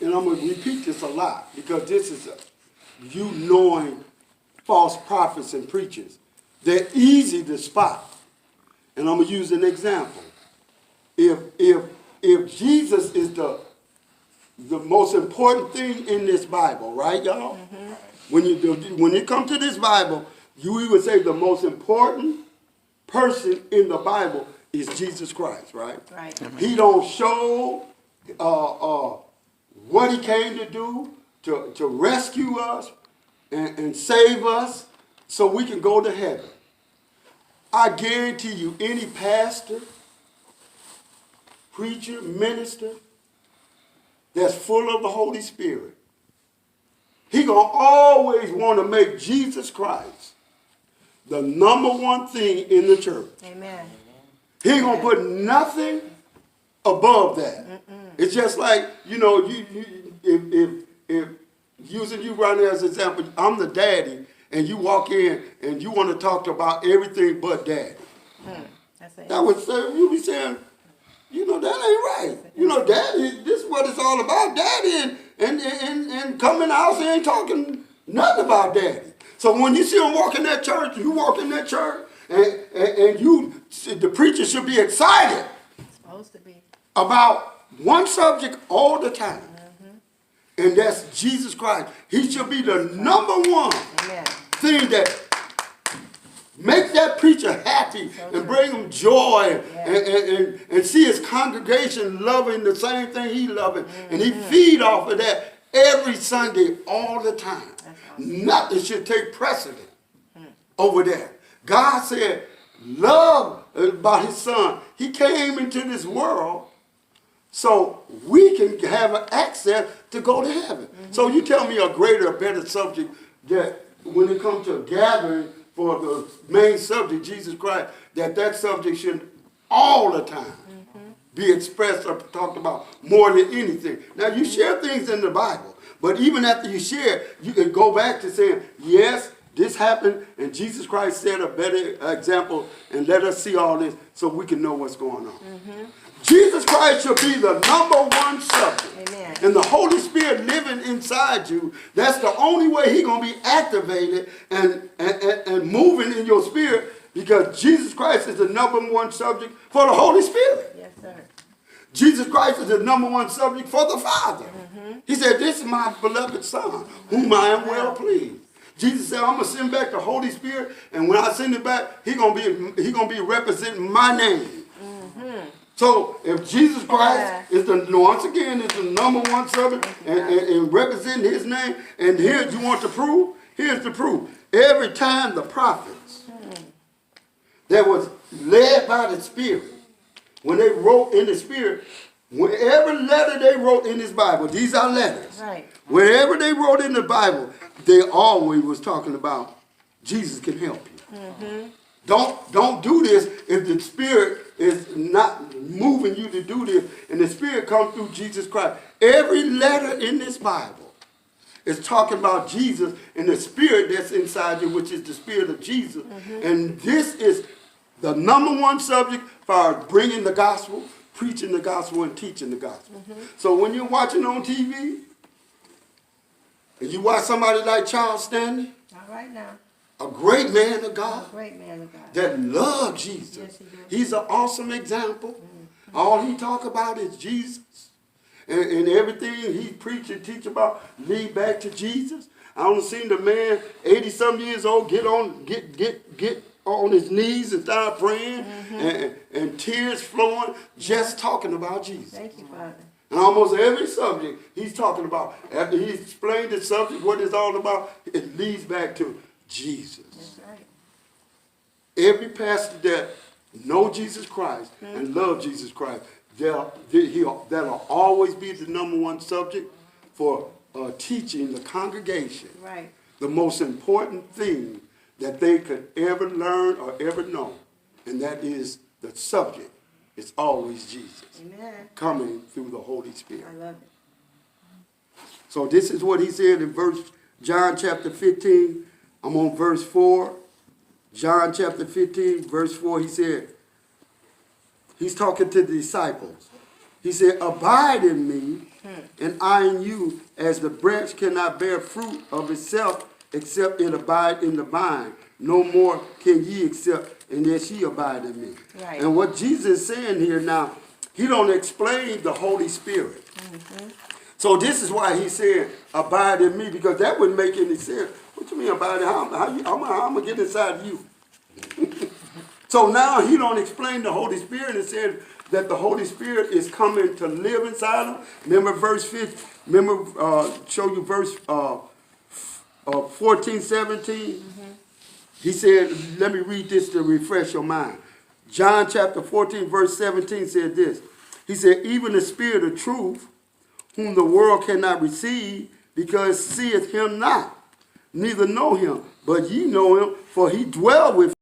and I'm going to repeat this a lot because this is you knowing false prophets and preachers. They're easy to spot. And I'm going to use an example. If Jesus is the most important thing in this Bible, right, y'all? Mm-hmm. When you come to this Bible, we would say the most important person in the Bible is Jesus Christ, right? Right. He don't show what he came to do to rescue us and save us so we can go to heaven. I guarantee you, any pastor, preacher, minister that's full of the Holy Spirit, he gonna always want to make Jesus Christ the number one thing in the church. Amen. He ain't gonna put nothing above that. It's just like, if using you right now as an example, I'm the daddy, and you walk in and you want to talk about everything but daddy. That would say, you be saying, that ain't right. Daddy, this is what it's all about, daddy, and come in the house and ain't talking nothing about daddy. So when you see him walk in that church, and the preacher should be excited Supposed to be. about one subject all the time. And that's Jesus Christ. He should be the number one thing that make that preacher happy and bring him joy and see his congregation loving the same thing he loving. And he feed off of that every Sunday all the time. Nothing should take precedent over there. God said, love about his son. He came into this world so we can have access to go to heaven. So you tell me a greater, better subject that when it comes to gathering for the main subject, Jesus Christ, that subject should all the time be expressed or talked about more than anything. Now you share things in the Bible, but even after you share, you can go back to saying, yes, this happened, and Jesus Christ set a better example, and let us see all this so we can know what's going on. Jesus Christ should be the number one subject. Amen. And the Holy Spirit living inside you, that's the only way he's going to be activated and moving in your spirit, because Jesus Christ is the number one subject for the Holy Spirit. Yes, sir. Jesus Christ is the number one subject for the Father. He said, this is my beloved Son, whom I am well pleased. Jesus said, I'm going to send back the Holy Spirit, and when I send it back, he's going to be representing my name. So if Jesus Christ is once again, is the number one subject and representing his name, and here you want the proof? Here's the proof. Every time the prophets that was led by the Spirit, when they wrote in the Spirit, wherever letter they wrote in this Bible, these are letters. Right. Wherever they wrote in the Bible, they always was talking about Jesus can help you. Don't do this if the Spirit is not moving you to do this, and the Spirit comes through Jesus Christ. Every letter in this Bible is talking about Jesus and the Spirit that's inside you, which is the Spirit of Jesus. And this is the number one subject for bringing the gospel, preaching the gospel, and teaching the gospel. So when you're watching on TV, and you watch somebody like Charles Stanley, All right now. a great man of God, A great man of God. that loved Jesus. Yes, he does. He's an awesome example. All he talk about is Jesus. And everything he preach and teach about lead back to Jesus. I don't seen the man, 80-some years old, get on his knees and start praying and tears flowing, just talking about Jesus. Thank you, Father. And almost every subject he's talking about, after he explained the subject, what it's all about, it leads back to Jesus. That's right. Every pastor that know Jesus Christ and love Jesus Christ, that'll always be the number one subject for teaching the congregation. Right. The most important thing that they could ever learn or ever know, and that is the subject. It's always Jesus. Amen. Coming through the Holy Spirit. I love it. So this is what he said in John chapter 15. I'm on verse 4. John chapter 15, verse 4, he said, he's talking to the disciples. He said, abide in me, and I in you, as the branch cannot bear fruit of itself, except it abide in the vine. No more can ye except, and that ye abide in me. Right. And what Jesus is saying here now, he don't explain the Holy Spirit. So this is why he said, abide in me, because that wouldn't make any sense. What you mean abide in? How am I going to get inside you? So now he don't explain the Holy Spirit and said that the Holy Spirit is coming to live inside him. Remember verse 15, show you verse 14, 17. He said, let me read this to refresh your mind. John chapter 14, verse 17 said this. He said, even the Spirit of truth, whom the world cannot receive, because seeth him not, neither know him, but ye know him, for he dwell with